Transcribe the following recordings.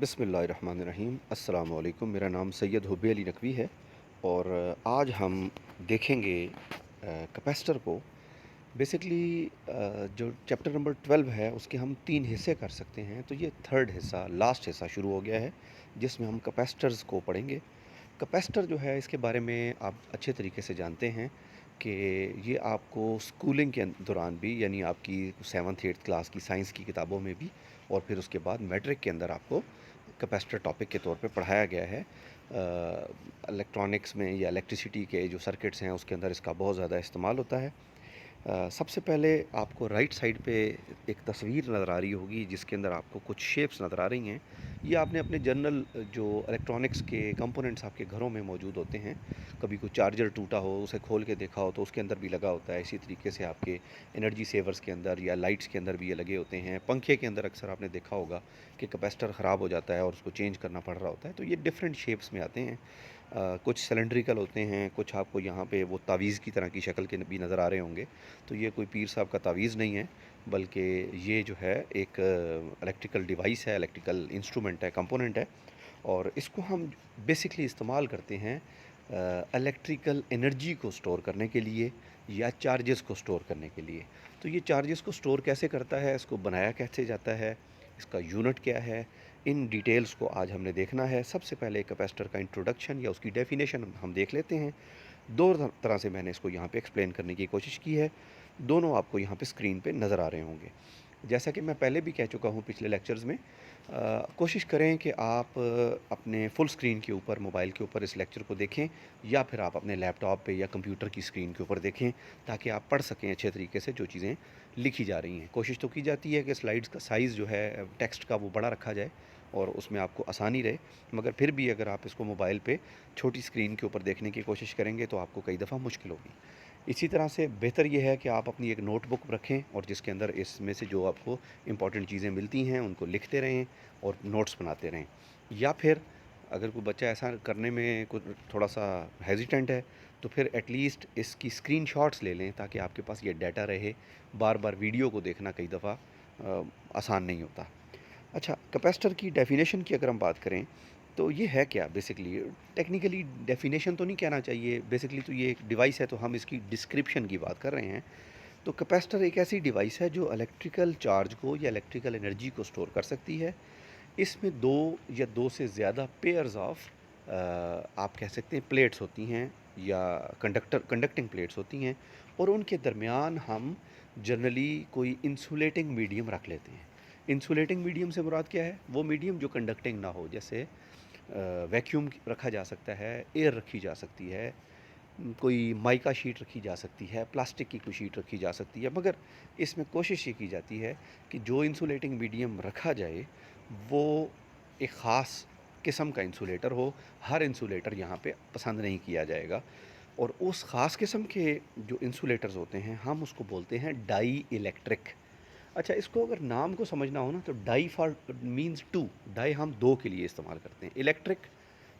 बिस्मिल्लाहिर्रहमानिर्रहीम। अस्सलाम वालेकुम। मेरा नाम सैयद हुब्बी अली नकवी है और आज हम देखेंगे कैपेसिटर को। बेसिकली जो चैप्टर नंबर 12 है उसके हम 3 हिस्से कर सकते हैं। तो ये थर्ड हिस्सा, लास्ट हिस्सा शुरू हो गया है जिसमें हम कैपेसिटर्स को पढ़ेंगे। कैपेसिटर जो है इसके बारे में आप अच्छे तरीके से जानते हैं कि ये आपको स्कूलिंग के दौरान भी, यानी आपकी 7th 8th क्लास की साइंस की किताबों में भी और फिर उसके बाद मैट्रिक के अंदर आपको कैपेसिटर टॉपिक के तौर पे पढ़ाया गया है। इलेक्ट्रॉनिक्स में या इलेक्ट्रिसिटी के जो सर्किट्स हैं उसके अंदर इसका बहुत ज़्यादा इस्तेमाल होता है। सबसे पहले आपको राइट साइड पे एक तस्वीर नज़र आ रही होगी जिसके अंदर आपको कुछ शेप्स नज़र आ रही हैं। ये आपने अपने जनरल जो इलेक्ट्रॉनिक्स के कंपोनेंट्स आपके घरों में मौजूद होते हैं, कभी कोई चार्जर टूटा हो उसे खोल के देखा हो तो उसके अंदर भी लगा होता है। इसी तरीके से आपके एनर्जी सेवर्स के अंदर या लाइट्स के अंदर भी ये लगे होते हैं। पंखे के अंदर अक्सर आपने देखा होगा कि कैपेसिटर ख़राब हो जाता है और उसको चेंज करना पड़ रहा होता है। तो ये डिफरेंट शेप्स में आते हैं। कुछ सिलेंड्रिकल होते हैं, कुछ आपको यहाँ पे वो तावीज़ की तरह की शक्ल के भी नज़र आ रहे होंगे। तो ये कोई पीर साहब का तावीज़ नहीं है, बल्कि ये जो है एक इलेक्ट्रिकल डिवाइस है, इलेक्ट्रिकल इंस्ट्रूमेंट है, कंपोनेंट है। और इसको हम बेसिकली इस्तेमाल करते हैं इलेक्ट्रिकल एनर्जी को स्टोर करने के लिए या चार्जेस को स्टोर करने के लिए। तो ये चार्जेस को स्टोर कैसे करता है, इसको बनाया कैसे जाता है, इसका यूनिट क्या है, इन डिटेल्स को आज हमने देखना है। सबसे पहले कैपेसिटर का इंट्रोडक्शन या उसकी डेफिनेशन हम देख लेते हैं। दो तरह से मैंने इसको यहाँ पे एक्सप्लेन करने की कोशिश की है। दोनों आपको यहाँ पे स्क्रीन पे नज़र आ रहे होंगे। जैसा कि मैं पहले भी कह चुका हूँ पिछले लेक्चर्स में, कोशिश करें कि आप अपने फुल स्क्रीन के ऊपर, मोबाइल के ऊपर इस लेक्चर को देखें या फिर आप अपने लैपटॉप पे या कंप्यूटर की स्क्रीन के ऊपर देखें, ताकि आप पढ़ सकें अच्छे तरीके से जो चीज़ें लिखी जा रही हैं। कोशिश तो की जाती है कि स्लाइड्स का साइज़ जो है टेक्स्ट का वो बड़ा रखा जाए और उसमें आपको आसानी रहे, मगर फिर भी अगर आप इसको मोबाइल पे छोटी स्क्रीन के ऊपर देखने की कोशिश करेंगे तो आपको कई दफ़ा मुश्किल होगी। इसी तरह से बेहतर ये है कि आप अपनी एक नोटबुक रखें और जिसके अंदर इसमें से जो आपको इम्पॉर्टेंट चीज़ें मिलती हैं उनको लिखते रहें और नोट्स बनाते रहें। या फिर अगर कोई बच्चा ऐसा करने में कुछ थोड़ा सा हेजिटेंट है तो फिर एटलीस्ट इसकी स्क्रीनशॉट्स ले लें ताकि आपके पास ये डाटा रहे। बार बार वीडियो को देखना कई दफ़ा आसान नहीं होता। अच्छा, कैपेसिटर की डेफिनेशन की अगर हम बात करें तो ये है क्या बेसिकली। टेक्निकली डेफिनेशन तो नहीं कहना चाहिए, बेसिकली तो ये एक डिवाइस है, तो हम इसकी डिस्क्रिप्शन की बात कर रहे हैं। तो कैपेसिटर एक ऐसी डिवाइस है जो इलेक्ट्रिकल चार्ज को या इलेक्ट्रिकल एनर्जी को स्टोर कर सकती है। इसमें दो या दो से ज़्यादा पेयर्स ऑफ आप कह सकते हैं प्लेट्स होती हैं या कंडक्टिंग प्लेट्स होती हैं, और उनके दरमियान हम जनरली कोई इंसुलेटिंग मीडियम रख लेते हैं। इंसुलेटिंग मीडियम से मुराद क्या है? वो मीडियम जो कंडक्टिंग ना हो, जैसे वैक्यूम रखा जा सकता है, एयर रखी जा सकती है, कोई माइका शीट रखी जा सकती है, प्लास्टिक की कोई शीट रखी जा सकती है। मगर इसमें कोशिश ये की जाती है कि जो इंसुलेटिंग मीडियम रखा जाए वो एक ख़ास किस्म का इंसुलेटर हो। हर इंसुलेटर यहाँ पे पसंद नहीं किया जाएगा, और उस ख़ास किस्म के जो इंसुलेटर्स होते हैं हम उसको बोलते हैं डाई इलेक्ट्रिक। अच्छा, इसको अगर नाम को समझना हो ना तो di for means two. Di हम दो के लिए इस्तेमाल करते हैं, इलेक्ट्रिक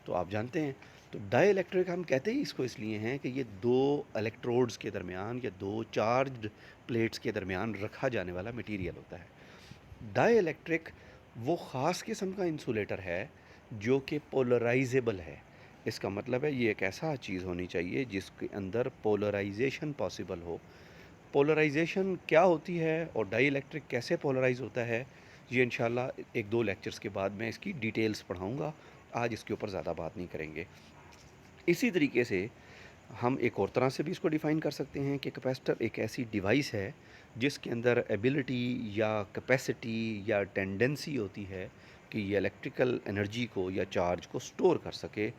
तो आप जानते हैं। तो डाई इलेक्ट्रिक हम कहते ही इसको इसलिए हैं कि ये दो इलेक्ट्रोड्स के दरमियान या दो चार्ज्ड प्लेट्स के दरमियान रखा जाने वाला मटेरियल होता है। डाई इलेक्ट्रिक वो ख़ास किस्म का इंसुलेटर है जो कि पोलराइजेबल है। इसका मतलब है ये एक ऐसा चीज़ होनी चाहिए जिसके अंदर पोलराइजेशन पॉसिबल हो। पोलराइजेशन क्या होती है और डाई इलेक्ट्रिक कैसे पोलराइज होता है, ये इंशाल्लाह एक दो लेक्चर्स के बाद मैं इसकी डिटेल्स पढ़ाऊँगा। आज इसके ऊपर ज़्यादा बात नहीं करेंगे। इसी तरीके से हम एक और तरह से भी इसको डिफ़ाइन कर सकते हैं कि कैपेसिटर एक ऐसी डिवाइस है जिसके अंदर एबिलिटी या कैपेसिटी या टेंडेंसी होती है कि ये इलेक्ट्रिकल एनर्जी को या चार्ज को स्टोर कर सके।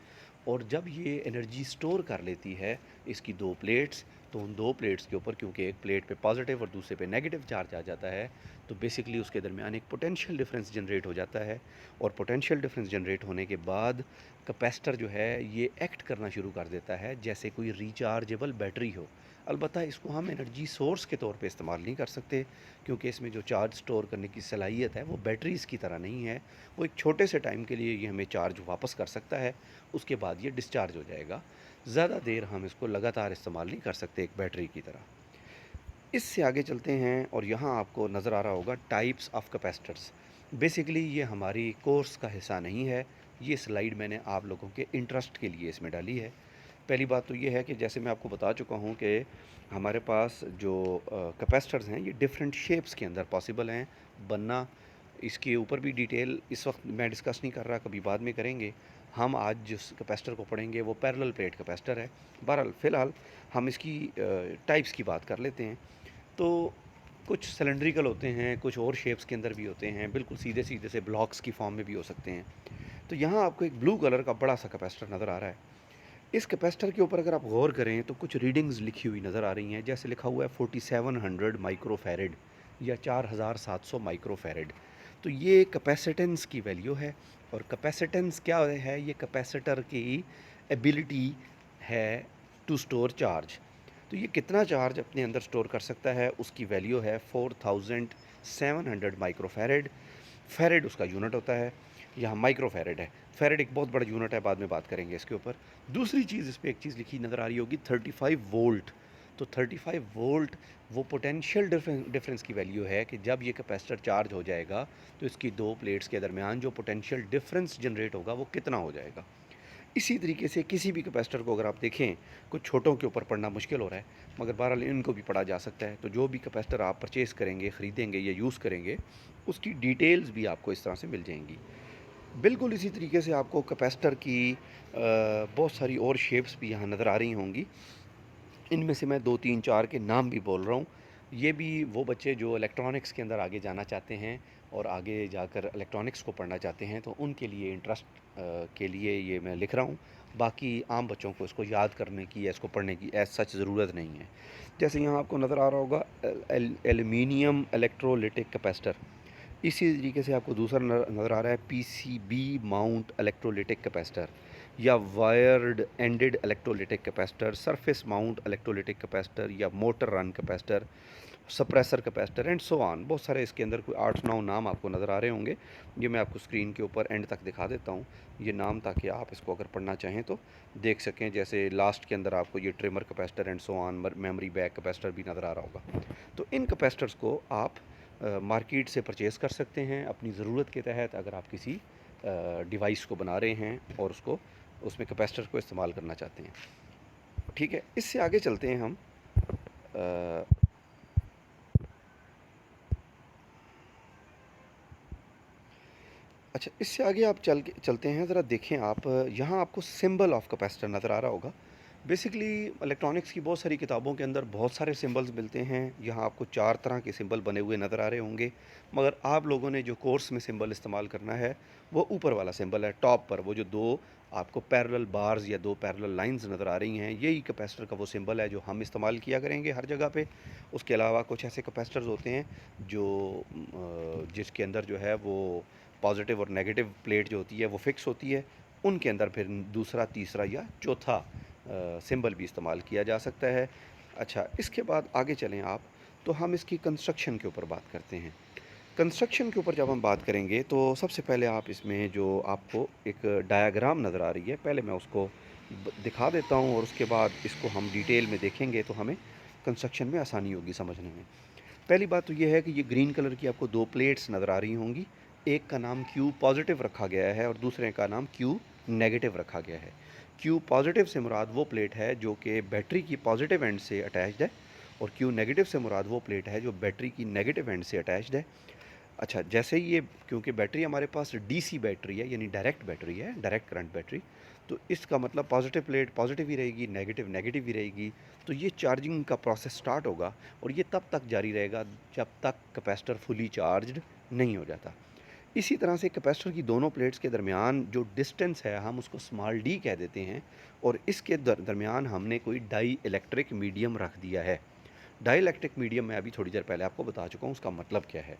और जब ये एनर्जी स्टोर कर लेती है इसकी दो प्लेट्स, तो उन दो प्लेट्स के ऊपर क्योंकि एक प्लेट पे पॉजिटिव और दूसरे पे नेगेटिव चार्ज आ जाता है, तो बेसिकली उसके दरमियान एक पोटेंशियल डिफरेंस जनरेट हो जाता है। और पोटेंशियल डिफरेंस जनरेट होने के बाद कैपेसिटर जो है ये एक्ट करना शुरू कर देता है जैसे कोई रिचार्जेबल बैटरी हो। अलबत्ता इसको हम एनर्जी सोर्स के तौर पे इस्तेमाल नहीं कर सकते क्योंकि इसमें जो चार्ज स्टोर करने की सलाहियत है वो बैटरीज़ की तरह नहीं है। वो एक छोटे से टाइम के लिए ये हमें चार्ज वापस कर सकता है, उसके बाद ये डिस्चार्ज हो जाएगा। ज़्यादा देर हम इसको लगातार इस्तेमाल नहीं कर सकते एक बैटरी की तरह। इससे आगे चलते हैं और यहाँ आपको नज़र आ रहा होगा टाइप्स ऑफ कैपेसिटर्स। बेसिकली ये हमारी कोर्स का हिस्सा नहीं है। ये स्लाइड मैंने आप लोगों के इंटरेस्ट के लिए इसमें डाली है। पहली बात तो ये है कि जैसे मैं आपको बता चुका हूँ कि हमारे पास जो कैपेसिटर्स हैं ये डिफरेंट शेप्स के अंदर पॉसिबल हैं बनना। इसके ऊपर भी डिटेल इस वक्त मैं डिस्कस नहीं कर रहा, कभी बाद में करेंगे। हम आज जिस कैपेसिटर को पढ़ेंगे वो पैरेलल प्लेट कैपेसिटर है। बहरहाल फ़िलहाल हम इसकी टाइप्स की बात कर लेते हैं। तो कुछ सिलेंड्रिकल होते हैं, कुछ और शेप्स के अंदर भी होते हैं, बिल्कुल सीधे सीधे से ब्लॉक्स की फॉर्म में भी हो सकते हैं। तो यहाँ आपको एक ब्लू कलर का बड़ा सा कैपेसिटर नज़र आ रहा है। इस कैपेसिटर के ऊपर अगर आप गौर करें तो कुछ रीडिंग्स लिखी हुई नज़र आ रही हैं। जैसे लिखा हुआ है 4700 माइक्रोफैरेड या 4700 माइक्रोफैरेड। तो ये कैपेसिटेंस की वैल्यू है। और कैपेसिटेंस क्या है? ये कैपेसिटर की एबिलिटी है टू स्टोर चार्ज। तो ये कितना चार्ज अपने अंदर स्टोर कर सकता है उसकी वैल्यू है 4700 माइक्रोफैरेड। फैरेड उसका यूनिट होता है, यहाँ माइक्रोफैरेड है। फैरेड एक बहुत बड़ा यूनिट है, बाद में बात करेंगे इसके ऊपर। दूसरी चीज़ इस पर एक चीज़ लिखी नज़र आ रही होगी 35 वोल्ट। तो 35 वोल्ट वो पोटेंशियल डिफरेंस की वैल्यू है कि जब ये कैपेसिटर चार्ज हो जाएगा तो इसकी दो प्लेट्स के दरमियान जो पोटेंशियल डिफरेंस जनरेट होगा वो कितना हो जाएगा। इसी तरीके से किसी भी कैपेसिटर को अगर आप देखें, कुछ छोटों के ऊपर पढ़ना मुश्किल हो रहा है, मगर बहरहाल इनको भी पढ़ा जा सकता है। तो जो भी कैपेसिटर आप परचेज़ करेंगे, ख़रीदेंगे या यूज़ करेंगे, उसकी डिटेल्स भी आपको इस तरह से मिल जाएंगी। बिल्कुल इसी तरीके से आपको कैपेसिटर की बहुत सारी और शेप्स भी यहाँ नज़र आ रही होंगी। इनमें से मैं 2, 3, 4 के नाम भी बोल रहा हूँ। ये भी वो बच्चे जो इलेक्ट्रॉनिक्स के अंदर आगे जाना चाहते हैं और आगे जाकर इलेक्ट्रॉनिक्स को पढ़ना चाहते हैं, तो उनके लिए इंटरेस्ट के लिए ये मैं लिख रहा हूँ। बाकी आम बच्चों को इसको याद करने की या इसको पढ़ने की एज़ सच ज़रूरत नहीं है। जैसे यहाँ आपको नज़र आ रहा होगा एल्युमिनियम इलेक्ट्रोलिटिक कैपेसिटर। इसी तरीके से आपको दूसरा नज़र आ रहा है पीसीबी माउंट इलेक्ट्रोलिटिक कैपेसिटर या wired ended electrolytic capacitor, surface mount electrolytic capacitor या motor run capacitor, suppressor capacitor and so on. बहुत सारे इसके अंदर कोई 8-9 नाम आपको नज़र आ रहे होंगे। ये मैं आपको स्क्रीन के ऊपर एंड तक दिखा देता हूँ ये नाम, ताकि आप इसको अगर पढ़ना चाहें तो देख सकें। जैसे लास्ट के अंदर आपको ये trimmer capacitor and so on, memory back capacitor भी नज़र आ रहा होगा। तो इन कैपेसिटर्स को आप मार्केट से परचेज़ कर सकते हैं अपनी ज़रूरत के तहत, अगर आप किसी डिवाइस को बना रहे हैं और उसको उसमें कैपेसिटर को इस्तेमाल करना चाहते हैं। ठीक है, इससे आगे चलते हैं हम। अ, अच्छा, इससे आगे आप चलते हैं, ज़रा देखें आप। यहाँ आपको सिंबल ऑफ कैपेसिटर नज़र आ रहा होगा। बेसिकली इलेक्ट्रॉनिक्स की बहुत सारी किताबों के अंदर बहुत सारे सिंबल्स मिलते हैं। यहाँ आपको 4 तरह के सिंबल बने हुए नज़र आ रहे होंगे, मगर आप लोगों ने जो कोर्स में सिंबल इस्तेमाल करना है वो ऊपर वाला सिंबल है, टॉप पर। वो जो दो आपको पैरेलल बार्स या दो पैरेलल लाइंस नज़र आ रही हैं, यही कैपेसिटर का वो सिंबल है जो हम इस्तेमाल किया करेंगे हर जगह पे। उसके अलावा कुछ ऐसे कैपेसिटर्स होते हैं जो जिसके अंदर जो है वो पॉजिटिव और नेगेटिव प्लेट जो होती है वो फिक्स होती है। उनके अंदर फिर दूसरा, तीसरा या चौथा सिंबल भी इस्तेमाल किया जा सकता है। अच्छा, इसके बाद आगे चलें आप, तो हम इसकी कंस्ट्रक्शन के ऊपर बात करते हैं। कंस्ट्रक्शन के ऊपर जब हम बात करेंगे तो सबसे पहले आप इसमें जो आपको एक डायग्राम नज़र आ रही है, पहले मैं उसको दिखा देता हूँ और उसके बाद इसको हम डिटेल में देखेंगे तो हमें कंस्ट्रक्शन में आसानी होगी समझने में। पहली बात तो ये है कि ये ग्रीन कलर की आपको दो प्लेट्स नज़र आ रही होंगी। एक का नाम क्यू पॉजिटिव रखा गया है और दूसरे का नाम क्यू नेगेटिव रखा गया है। क्यू पॉजिटिव से मुराद वो प्लेट है जो कि बैटरी की पॉजिटिव एंड से अटैच्ड है, और क्यू नेगेटिव से मुराद वो प्लेट है जो बैटरी की नेगेटिव एंड से अटैच्ड है। अच्छा, जैसे ही ये, क्योंकि बैटरी हमारे पास डीसी बैटरी है, यानी डायरेक्ट बैटरी है, डायरेक्ट करंट बैटरी, तो इसका मतलब पॉजिटिव प्लेट पॉजिटिव ही रहेगी, नेगेटिव नेगेटिव ही रहेगी। तो ये चार्जिंग का प्रोसेस स्टार्ट होगा और ये तब तक जारी रहेगा जब तक कैपेसिटर फुली चार्ज्ड नहीं हो जाता। इसी तरह से कैपेसिटर की दोनों प्लेट्स के दरमियान जो डिस्टेंस है हम उसको स्मॉल डी कह देते हैं, और इसके दरमियान हमने कोई डाई इलेक्ट्रिक मीडियम रख दिया है। डाई इलेक्ट्रिक मीडियम मैं अभी थोड़ी देर पहले आपको बता चुका हूँ उसका मतलब क्या है।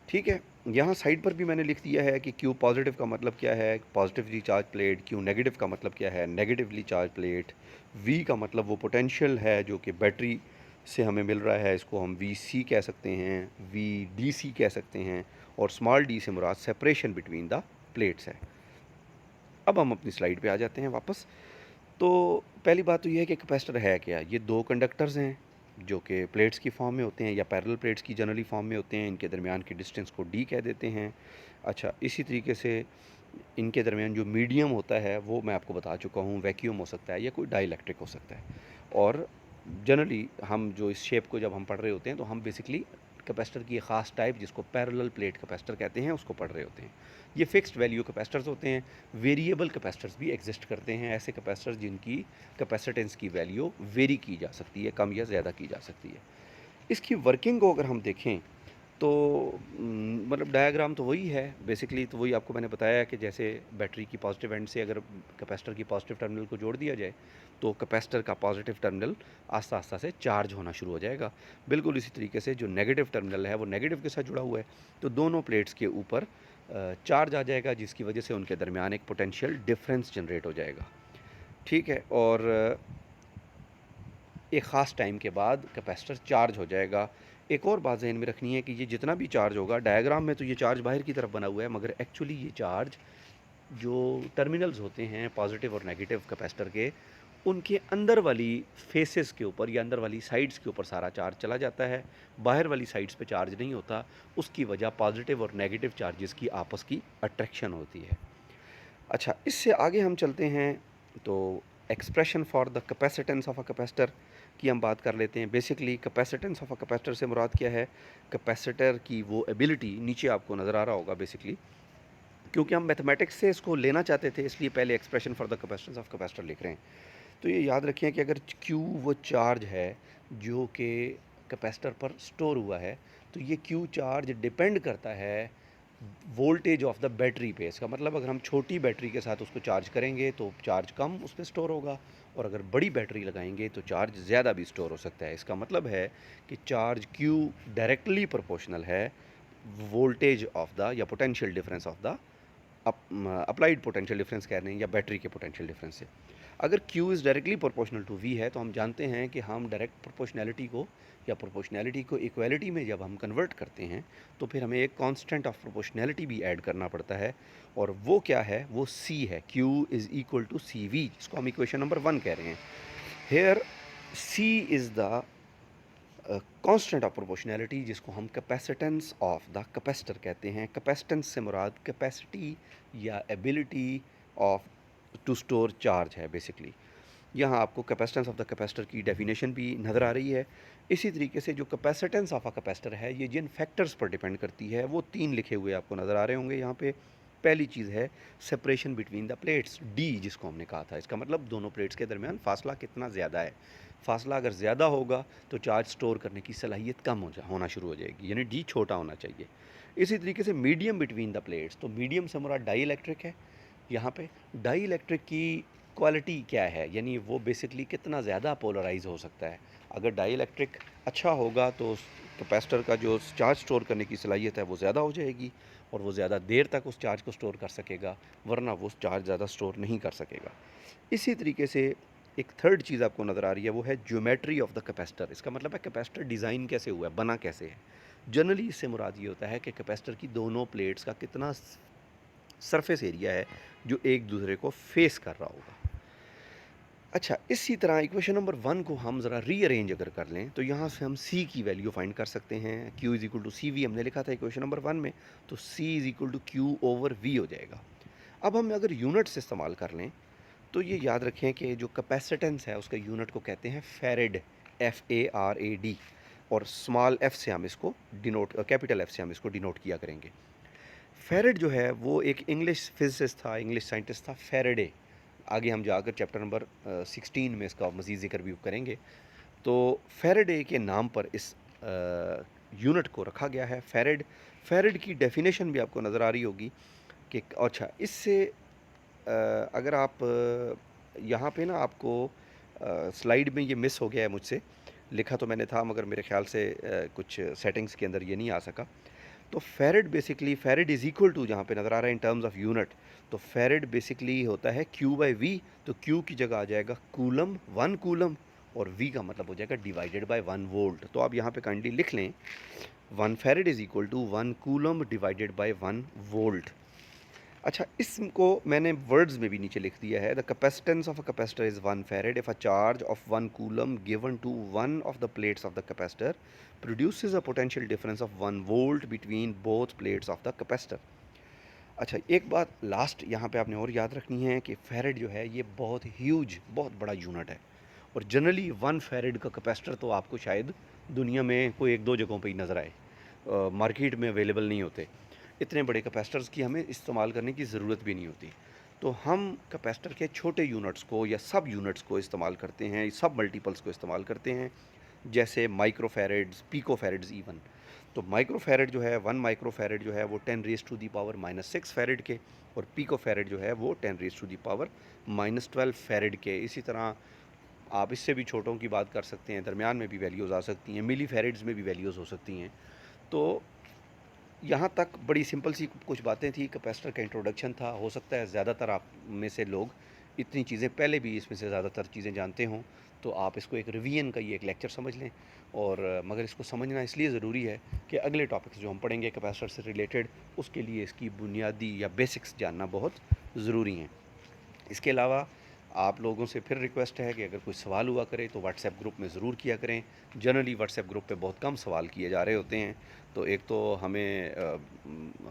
ठीक है, यहाँ साइड पर भी मैंने लिख दिया है कि क्यू पॉजिटिव का मतलब क्या है, positively charge plate. Q negative का मतलब क्या है, नेगेटिवली चार्ज प्लेट। वी का मतलब वो पोटेंशियल है जो कि बैटरी से हमें मिल रहा है, इसको हम वी सी कह सकते हैं, वी डी सी कह सकते हैं। और स्मॉल डी से मुराद सेपरेशन बिटवीन द प्लेट्स है। अब हम अपनी स्लाइड पे आ जाते हैं वापस। तो पहली बात तो ये है कि कैपेसिटर है क्या। ये दो कंडक्टर्स हैं जो कि प्लेट्स की फॉर्म में होते हैं या पैरेलल प्लेट्स की जनरली फॉर्म में होते हैं। इनके दरमियान की डिस्टेंस को डी कह देते हैं। अच्छा, इसी तरीके से इनके दरमियान जो मीडियम होता है वो मैं आपको बता चुका हूँ, वैक्यूम हो सकता है या कोई डाइलेक्ट्रिक हो सकता है। और जनरली हम जो इस शेप को जब हम पढ़ रहे होते हैं तो हम बेसिकली कैपेसिटर की एक ख़ास टाइप जिसको पैरेलल प्लेट कैपेसिटर कहते हैं उसको पढ़ रहे होते हैं। ये फिक्स्ड वैल्यू कैपेसिटर्स होते हैं। वेरिएबल कैपेसिटर्स भी एग्जिस्ट करते हैं, ऐसे कैपेसिटर्स जिनकी कैपेसिटेंस की वैल्यू वेरी की जा सकती है, कम या ज़्यादा की जा सकती है। इसकी वर्किंग को अगर हम देखें तो मतलब डायग्राम तो वही है बेसिकली। तो वही आपको मैंने बताया कि जैसे बैटरी की पॉजिटिव एंड से अगर कैपेसिटर की पॉजिटिव टर्मिनल को जोड़ दिया जाए तो कैपेसिटर का पॉजिटिव टर्मिनल आस्ता आस्ता से चार्ज होना शुरू हो जाएगा। बिल्कुल इसी तरीके से जो नेगेटिव टर्मिनल है वो नेगेटिव के साथ जुड़ा हुआ है, तो दोनों प्लेट्स के ऊपर चार्ज आ जाएगा जिसकी वजह से उनके दरमियान एक पोटेंशियल डिफरेंस जनरेट हो जाएगा। ठीक है। और एक ख़ास टाइम के बाद कैपेसिटर चार्ज हो जाएगा। एक और बात ज़हन में रखनी है कि ये जितना भी चार्ज होगा, डायग्राम में तो ये चार्ज बाहर की तरफ बना हुआ है, मगर एक्चुअली ये चार्ज जो टर्मिनल्स होते हैं पॉजिटिव और नेगेटिव कैपेसिटर के, उनके अंदर वाली फेसेस के ऊपर या अंदर वाली साइड्स के ऊपर सारा चार्ज चला जाता है। बाहर वाली साइड्स पे चार्ज नहीं होता। उसकी वजह पॉजिटिव और नेगेटिव चार्जेस की आपस की अट्रैक्शन होती है। अच्छा, इससे आगे हम चलते हैं तो expression for the capacitance of a capacitor की हम बात कर लेते हैं। Basically capacitance of a capacitor से मुराद क्या है? कैपेसिटर की वो एबिलिटी, नीचे आपको नज़र आ रहा होगा बेसिकली, क्योंकि हम मैथमेटिक्स से इसको लेना चाहते थे इसलिए पहले expression for the capacitance of capacitor लिख रहे हैं। तो ये याद रखें कि अगर Q वो चार्ज है जो कि कैपेसिटर पर स्टोर हुआ है, तो ये Q चार्ज डिपेंड करता है वोल्टेज ऑफ द बैटरी पे। इसका मतलब अगर हम छोटी बैटरी के साथ उसको चार्ज करेंगे तो चार्ज कम उस पर स्टोर होगा, और अगर बड़ी बैटरी लगाएंगे तो चार्ज ज़्यादा भी स्टोर हो सकता है। इसका मतलब है कि चार्ज Q डायरेक्टली प्रोपोर्शनल है वोल्टेज ऑफ द या potential difference of the applied potential difference कह रहे हैं या बैटरी के पोटेंशियल डिफरेंस से। अगर Q is directly proportional to V है तो हम जानते हैं कि हम डायरेक्ट प्रोपोर्शनैलिटी को या प्रोपोर्शनैलिटी को इक्वलिटी में जब हम कन्वर्ट करते हैं तो फिर हमें एक कांस्टेंट ऑफ प्रोपोर्शनैलिटी भी ऐड करना पड़ता है, और वो क्या है? वो C है। Q is equal to CV, जिसको हम इक्वेशन नंबर 1 कह रहे हैं। Here C is the constant of proportionality, जिसको हम कैपेसिटेंस ऑफ द कैपेसिटर कहते हैं। कैपेसिटेंस से मुराद कैपेसिटी या ability of to store charge है बेसिकली। यहाँ आपको कैपेसिटेंस ऑफ द कैपेसिटर की डेफिनेशन भी नज़र आ रही है। इसी तरीके से जो कैपेसिटेंस ऑफ अ कैपेसिटर है ये जिन फैक्टर्स पर डिपेंड करती है वो 3 लिखे हुए आपको नज़र आ रहे होंगे यहाँ पे। पहली चीज़ है separation between the plates, D जिसको हमने कहा था। इसका मतलब दोनों प्लेट्स के दरमियान फासला कितना ज़्यादा है। फासला अगर ज़्यादा होगा तो चार्ज स्टोर करने की सलाहियत कम होना शुरू हो जाएगी, यानी डी छोटा होना चाहिए। इसी तरीके से मीडियम बिटवीन द प्लेट्स, तो मीडियम से हमारा डाई इलेक्ट्रिक है। यहाँ पे डाई इलेक्ट्रिक की क्वालिटी क्या है, यानी वो बेसिकली कितना ज़्यादा पोलराइज हो सकता है। अगर डाई इलेक्ट्रिक अच्छा होगा तो कैपेसिटर का जो चार्ज स्टोर करने की सलाहियत है वो ज़्यादा हो जाएगी और वो ज़्यादा देर तक उस चार्ज को स्टोर कर सकेगा, वरना वो चार्ज ज़्यादा स्टोर नहीं कर सकेगा। इसी तरीके से एक थर्ड चीज़ आपको नज़र आ रही है वो है ज्योमेट्री ऑफ द कैपेसिटर। इसका मतलब है कैपेसिटर डिज़ाइन कैसे हुआ है, बना कैसे है। जनरली इससे मुराद ये होता है कि कैपेसिटर की दोनों प्लेट्स का कितना सरफेस एरिया है जो एक दूसरे को फेस कर रहा होगा। अच्छा, इसी तरह इक्वेशन नंबर 1 को हम ज़रा रीअरेंज अगर कर लें तो यहाँ से हम C की वैल्यू फाइंड कर सकते हैं। Q is equal to CV हमने लिखा था इक्वेशन नंबर 1 में, तो C is equal to Q over V हो जाएगा। अब हम अगर यूनिट्स इस्तेमाल कर लें तो ये याद रखें कि जो कैपेसिटेंस है उसका यूनिट को कहते हैं फैरेड, FARAD, और स्मॉल f से हम इसको डिनोट, कैपिटल F से हम इसको डिनोट किया करेंगे। फैरेड जो है वो एक इंग्लिश फिजिसिस्ट था, इंग्लिश साइंटिस्ट था, फैरेडे। आगे हम जाकर चैप्टर नंबर 16 में इसका मज़ीद ज़िक्र भी करेंगे। तो फैरेडे के नाम पर इस यूनिट को रखा गया है फैरेड। फैरेड की डेफिनेशन भी आपको नज़र आ रही होगी कि अच्छा इससे अगर आप यहाँ पे ना आपको स्लाइड में ये मिस हो गया है मुझसे, लिखा तो मैंने था मगर मेरे ख्याल से कुछ सेटिंग्स के अंदर ये नहीं आ सका। तो farad basically, farad is equal to जहाँ पे नज़र आ रहा है इन टर्म्स ऑफ यूनिट, तो फैरेड बेसिकली होता है Q बाई V। तो Q की जगह आ जाएगा कूलम, 1 कूलम, और V का मतलब हो जाएगा डिवाइडेड बाय 1 वोल्ट। तो आप यहाँ पे काइंडली लिख लें 1 farad is equal to 1 coulomb divided by 1 volt. अच्छा, इसको मैंने वर्ड्स में भी नीचे लिख दिया है। The capacitance of a capacitor is 1 farad if a charge of 1 coulomb given to one of the plates of the capacitor produces a potential difference of 1 volt between both plates of the capacitor. अच्छा, एक बात last यहाँ पे आपने और याद रखनी है कि फ़ैरड जो है ये बहुत ह्यूज, बहुत बड़ा यूनिट है और जनरली 1 फ़ैरड का कैपेसिटर तो आपको शायद दुनिया में कोई 1-2 जगहों पे ही नज़र आए। मार्केट में अवेलेबल नहीं होते। इतने बड़े कैपेसिटर्स की हमें इस्तेमाल करने की ज़रूरत भी नहीं होती। तो हम कैपेसिटर के छोटे यूनिट्स को या सब यूनिट्स को इस्तेमाल करते हैं, सब मल्टीपल्स को इस्तेमाल करते हैं, जैसे माइक्रोफ़ैरड्स, पिकोफ़ैरड्स इवन। तो माइक्रोफ़ैरड जो है 1 माइक्रोफ़ैरड जो है वो 10 रेज़ टू द पावर -6 फ़ैरड के और पिकोफ़ैरड जो है वो 10 रेज़ टू द पावर -12 फ़ैरड के। इसी तरह आप इससे भी छोटों की बात कर सकते हैं, दरमियान में भी वैल्यूज़ आ सकती हैं, मिली फ़ैरड्स में भी वैल्यूज़ हो सकती हैं। तो यहाँ तक बड़ी सिंपल सी कुछ बातें थी, कैपेसिटर का इंट्रोडक्शन था। हो सकता है ज़्यादातर आप में से लोग इतनी चीज़ें पहले भी इसमें से ज़्यादातर चीज़ें जानते हों, तो आप इसको एक रिवीजन का ये एक लेक्चर समझ लें। और मगर इसको समझना इसलिए ज़रूरी है कि अगले टॉपिक्स जो हम पढ़ेंगे कैपेसिटर से रिलेटेड, उसके लिए इसकी बुनियादी या बेसिक्स जानना बहुत ज़रूरी हैं। इसके अलावा आप लोगों से फिर रिक्वेस्ट है कि अगर कोई सवाल हुआ करे तो व्हाट्सएप ग्रुप में ज़रूर किया करें। जनरली व्हाट्सएप ग्रुप पे बहुत कम सवाल किए जा रहे होते हैं, तो एक तो हमें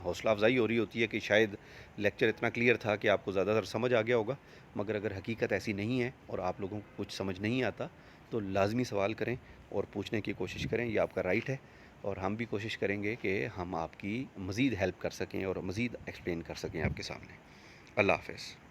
हौसला अफ़ज़ाई हो रही होती है कि शायद लेक्चर इतना क्लियर था कि आपको ज़्यादातर समझ आ गया होगा। मगर अगर हकीकत ऐसी नहीं है और आप लोगों को कुछ समझ नहीं आता, तो लाज़मी सवाल करें और पूछने की कोशिश करें, ये आपका राइट है। और हम भी कोशिश करेंगे कि हम आपकी मज़ीद हेल्प कर सकें और मज़ीद एक्सप्लेन कर सकें आपके सामने। अल्लाह हाफ़िज़।